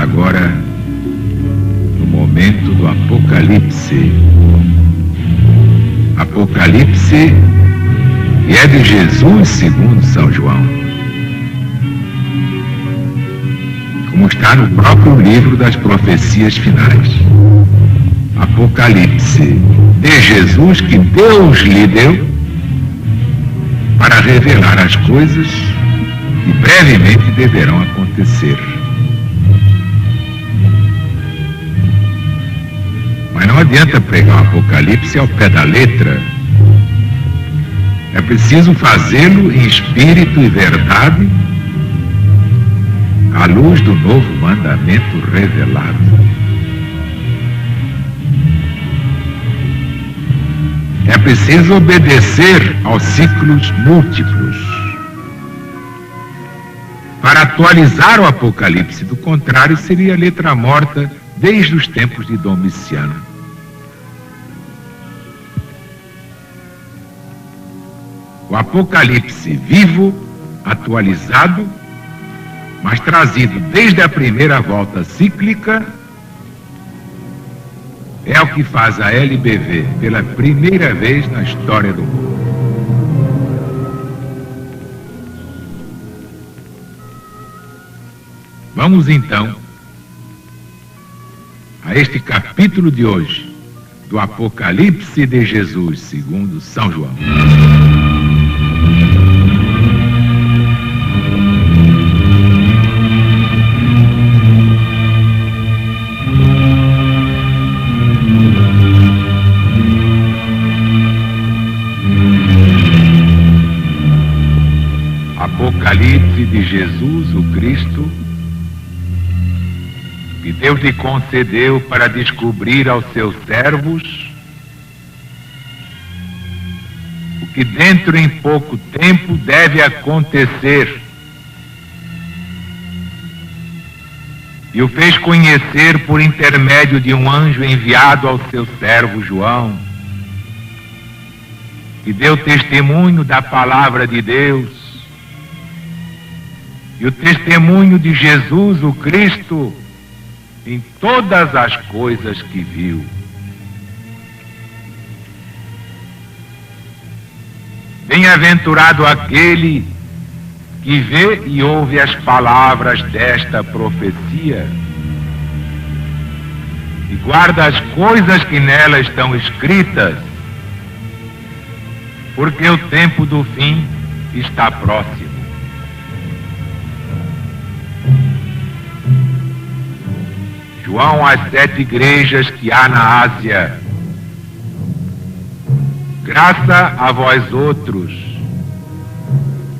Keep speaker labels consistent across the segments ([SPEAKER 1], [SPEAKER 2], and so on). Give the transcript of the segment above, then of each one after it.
[SPEAKER 1] agora no momento do Apocalipse. Apocalipse que é de Jesus segundo São João, como está no próprio livro das profecias finais. Apocalipse de Jesus que Deus lhe deu para revelar as coisas que brevemente deverão acontecer. Mas não adianta pregar o Apocalipse ao pé da letra. É preciso fazê-lo em espírito e verdade, à luz do novo mandamento revelado. É preciso obedecer aos ciclos múltiplos para atualizar o Apocalipse. Do contrário, seria letra morta desde os tempos de Domiciano. O Apocalipse vivo, atualizado, mas trazido desde a primeira volta cíclica, é o que faz a LBV pela primeira vez na história do mundo. Vamos então a este capítulo de hoje do Apocalipse de Jesus segundo São João. Apocalipse de Jesus, o Cristo, que Deus lhe concedeu para descobrir aos seus servos o que dentro em pouco tempo deve acontecer. E o fez conhecer por intermédio de um anjo enviado ao seu servo João, que deu testemunho da palavra de Deus e o testemunho de Jesus, o Cristo, em todas as coisas que viu. Bem-aventurado aquele que vê e ouve as palavras desta profecia e guarda as coisas que nela estão escritas, porque o tempo do fim está próximo. João às 7 igrejas que há na Ásia. Graça a vós outros,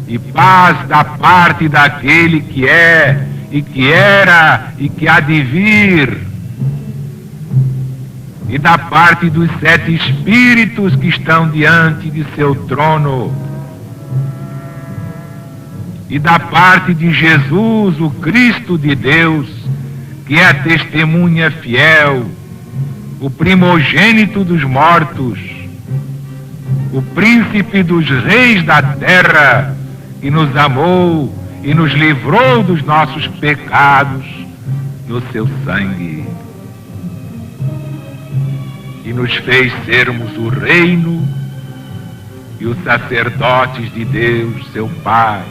[SPEAKER 1] e paz da parte daquele que é, e que era, e que há de vir, e da parte dos 7 espíritos que estão diante de seu trono, e da parte de Jesus, o Cristo de Deus, que é a testemunha fiel, o primogênito dos mortos, o príncipe dos reis da terra, que nos amou e nos livrou dos nossos pecados no seu sangue, e nos fez sermos o reino e os sacerdotes de Deus, seu Pai.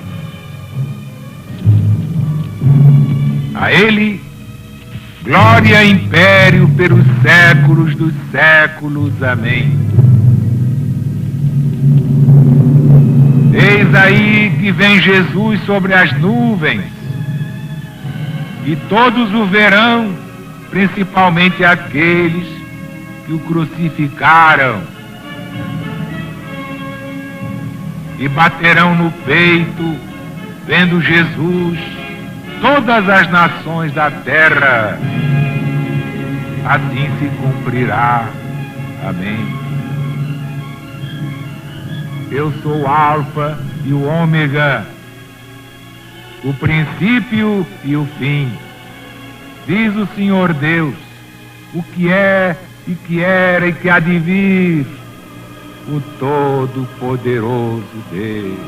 [SPEAKER 1] A Ele glória e império pelos séculos dos séculos. Amém. Eis aí que vem Jesus sobre as nuvens, e todos o verão, principalmente aqueles que o crucificaram, e baterão no peito, vendo Jesus, todas as nações da terra. Assim se cumprirá. Amém. Eu sou o Alfa e o Ômega, o princípio e o fim, diz o Senhor Deus, o que é e que era e que há de vir, o Todo-Poderoso Deus.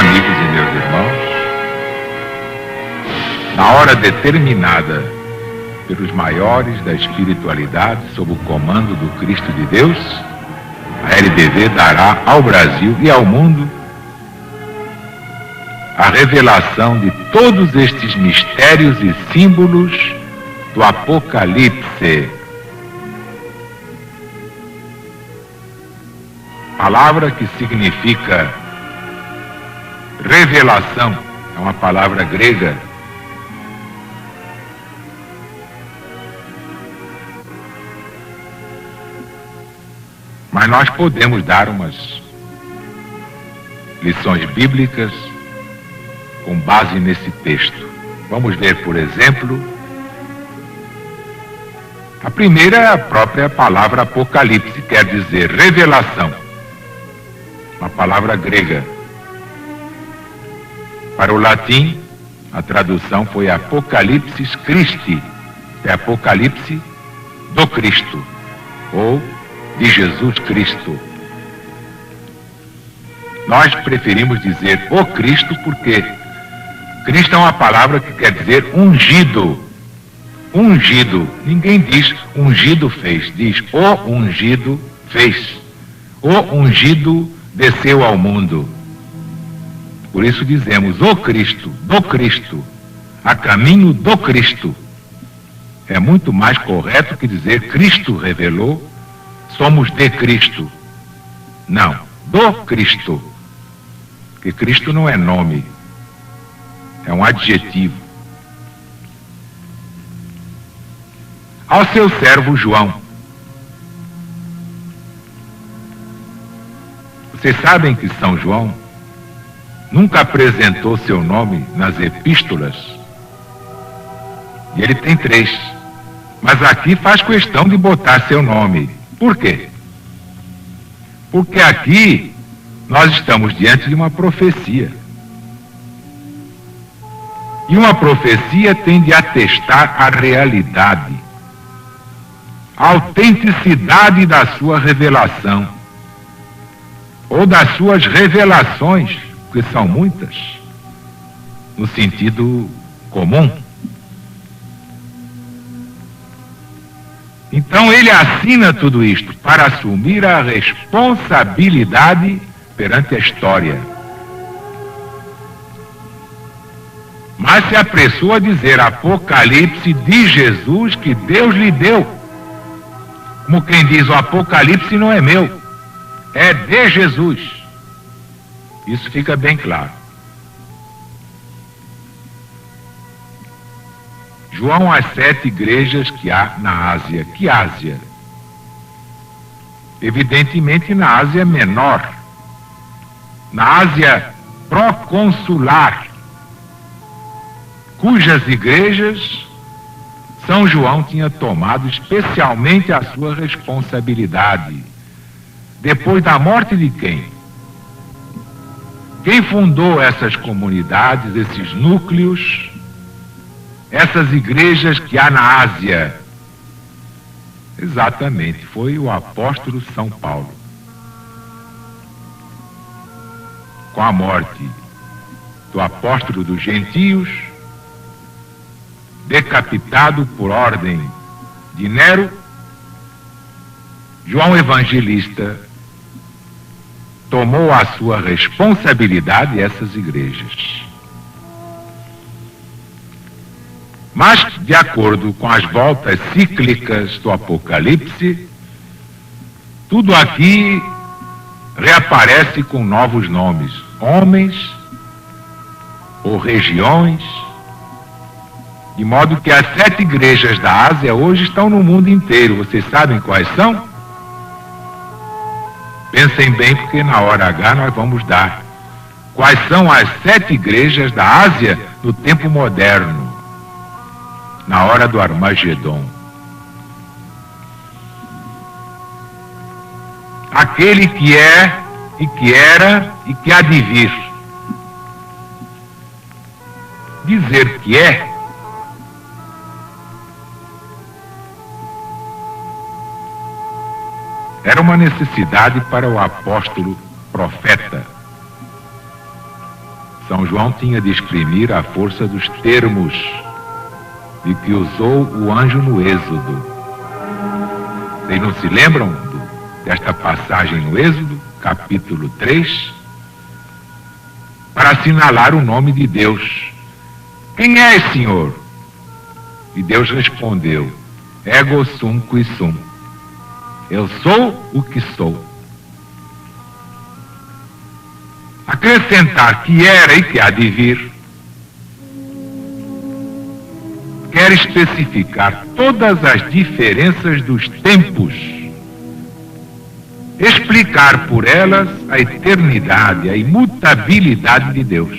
[SPEAKER 1] amigos e meus irmãos, na hora determinada pelos maiores da espiritualidade, sob o comando do Cristo de Deus, a LBV dará ao Brasil e ao mundo a revelação de todos estes mistérios e símbolos do Apocalipse. Palavra que significa revelação, é uma palavra grega. Mas nós podemos dar umas lições bíblicas com base nesse texto. Vamos ver, por exemplo, a primeira é a própria palavra Apocalipse, quer dizer revelação, uma palavra grega. Para o latim, a tradução foi Apocalipsis Christi, é Apocalipse do Cristo, ou de Jesus Cristo. Nós preferimos dizer o Cristo porque Cristo é uma palavra que quer dizer ungido. Ungido. Ninguém diz ungido fez, diz o ungido fez. O ungido desceu ao mundo. Por isso dizemos o Cristo, do Cristo, a caminho do Cristo. É muito mais correto que dizer Cristo revelou, somos de Cristo. Não, do Cristo. Porque Cristo não é nome, é um adjetivo. Ao seu servo João. Vocês sabem que São João nunca apresentou seu nome nas epístolas? E ele tem 3. Mas aqui faz questão de botar seu nome. Por quê? Porque aqui nós estamos diante de uma profecia. E uma profecia tem de atestar a realidade, a autenticidade da sua revelação, ou das suas revelações, que são muitas, no sentido comum. Então ele assina tudo isto para assumir a responsabilidade perante a história. Mas se apressou a dizer Apocalipse de Jesus que Deus lhe deu. Como quem diz, o Apocalipse não é meu, é de Jesus. Isso fica bem claro. João às 7 igrejas que há na Ásia. Que Ásia? Evidentemente na Ásia Menor, na Ásia proconsular, cujas igrejas São João tinha tomado especialmente a sua responsabilidade. Depois da morte de quem? Quem fundou essas comunidades, esses núcleos, essas igrejas que há na Ásia? Exatamente, foi o apóstolo São Paulo. Com a morte do apóstolo dos gentios, decapitado por ordem de Nero, João Evangelista tomou a sua responsabilidade essas igrejas. Mas, de acordo com as voltas cíclicas do Apocalipse, tudo aqui reaparece com novos nomes, homens ou regiões, de modo que as 7 igrejas da Ásia hoje estão no mundo inteiro. Vocês sabem quais são? Pensem bem, porque na hora H nós vamos dar. Quais são as 7 igrejas da Ásia no tempo moderno, na hora do Armagedon? Aquele que é, e que era, e que há de vir. Dizer que é era uma necessidade para o apóstolo profeta. São João tinha de exprimir a força dos termos de que usou o anjo no Êxodo. Vocês não se lembram desta passagem no Êxodo, capítulo 3? Para assinalar o nome de Deus. Quem és, Senhor? E Deus respondeu: Ego sum qui sum. Eu sou o que sou. Acrescentar que era e que há de vir, quer especificar todas as diferenças dos tempos, explicar por elas a eternidade, a imutabilidade de Deus.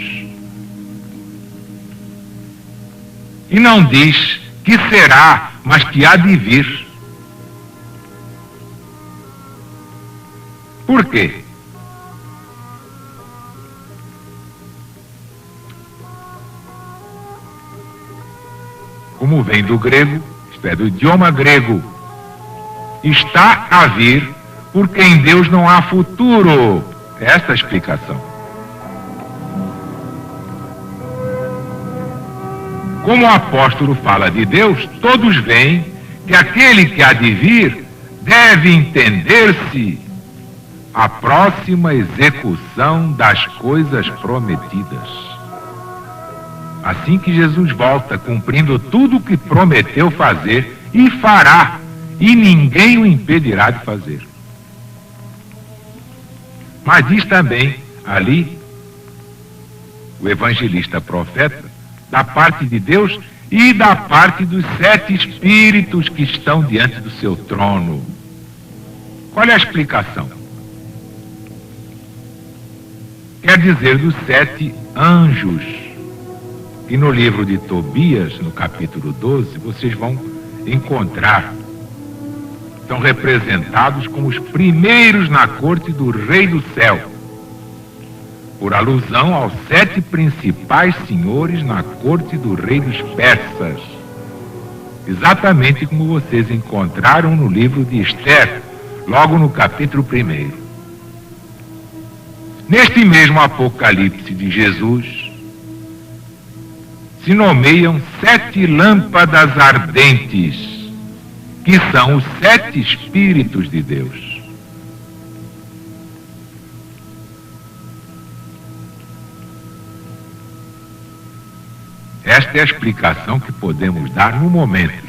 [SPEAKER 1] E não diz que será, mas que há de vir. Por quê? Como vem do grego, isto é, do idioma grego, está a vir, porque em Deus não há futuro. Esta é a explicação. Como o apóstolo fala de Deus, todos veem que aquele que há de vir deve entender-se a próxima execução das coisas prometidas. Assim que Jesus volta, cumprindo tudo o que prometeu fazer, e fará, e ninguém o impedirá de fazer. Mas diz também ali o evangelista profeta, da parte de Deus e da parte dos 7 espíritos que estão diante do seu trono. Qual é a explicação? Quer dizer dos 7 anjos, que no livro de Tobias, no capítulo 12, vocês vão encontrar. São representados como os primeiros na corte do rei do céu, por alusão aos 7 principais senhores na corte do rei dos persas, exatamente como vocês encontraram no livro de Esther, logo no capítulo 1. Neste mesmo Apocalipse de Jesus, se nomeiam 7 lâmpadas ardentes, que são os 7 Espíritos de Deus. Esta é a explicação que podemos dar no momento.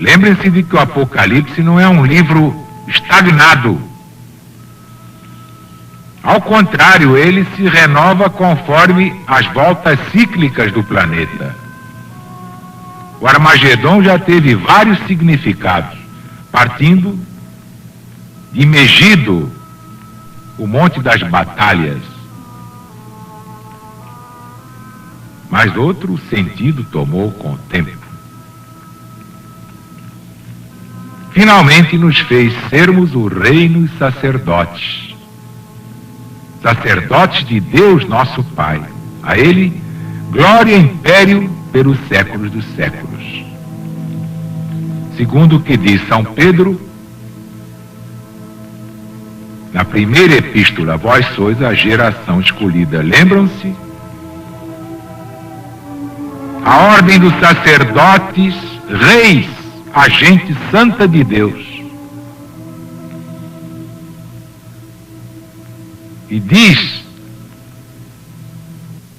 [SPEAKER 1] Lembrem-se de que o Apocalipse não é um livro estagnado. Ao contrário, ele se renova conforme as voltas cíclicas do planeta. O Armagedon já teve vários significados, partindo de Megido, o Monte das Batalhas. Mas outro sentido tomou com o tempo. Finalmente nos fez sermos o reino e sacerdotes. Sacerdotes de Deus nosso Pai. A Ele, glória e império pelos séculos dos séculos. Segundo o que diz São Pedro, na primeira epístola, vós sois a geração escolhida. Lembram-se? A ordem dos sacerdotes, reis, a gente santa de Deus. E diz,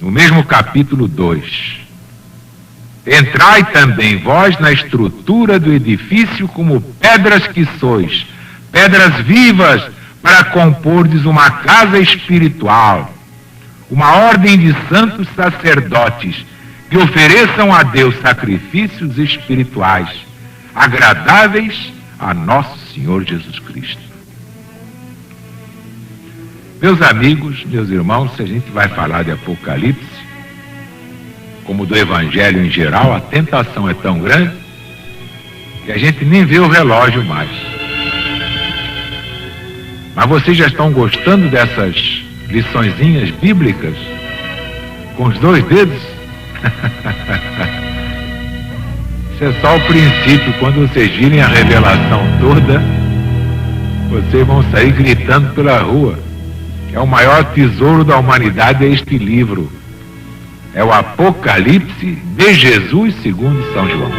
[SPEAKER 1] no mesmo capítulo 2, entrai também vós na estrutura do edifício como pedras que sois, pedras vivas, para compordes uma casa espiritual, uma ordem de santos sacerdotes, que ofereçam a Deus sacrifícios espirituais, agradáveis a nosso Senhor Jesus Cristo. Meus amigos, meus irmãos, se a gente vai falar de Apocalipse, como do Evangelho em geral, a tentação é tão grande que a gente nem vê o relógio mais. Mas vocês já estão gostando dessas liçõezinhas bíblicas com os 2 dedos? Isso é só o princípio. Quando vocês virem a revelação toda, vocês vão sair gritando pela rua. é o maior tesouro da humanidade, é este livro. É o Apocalipse de Jesus segundo São João.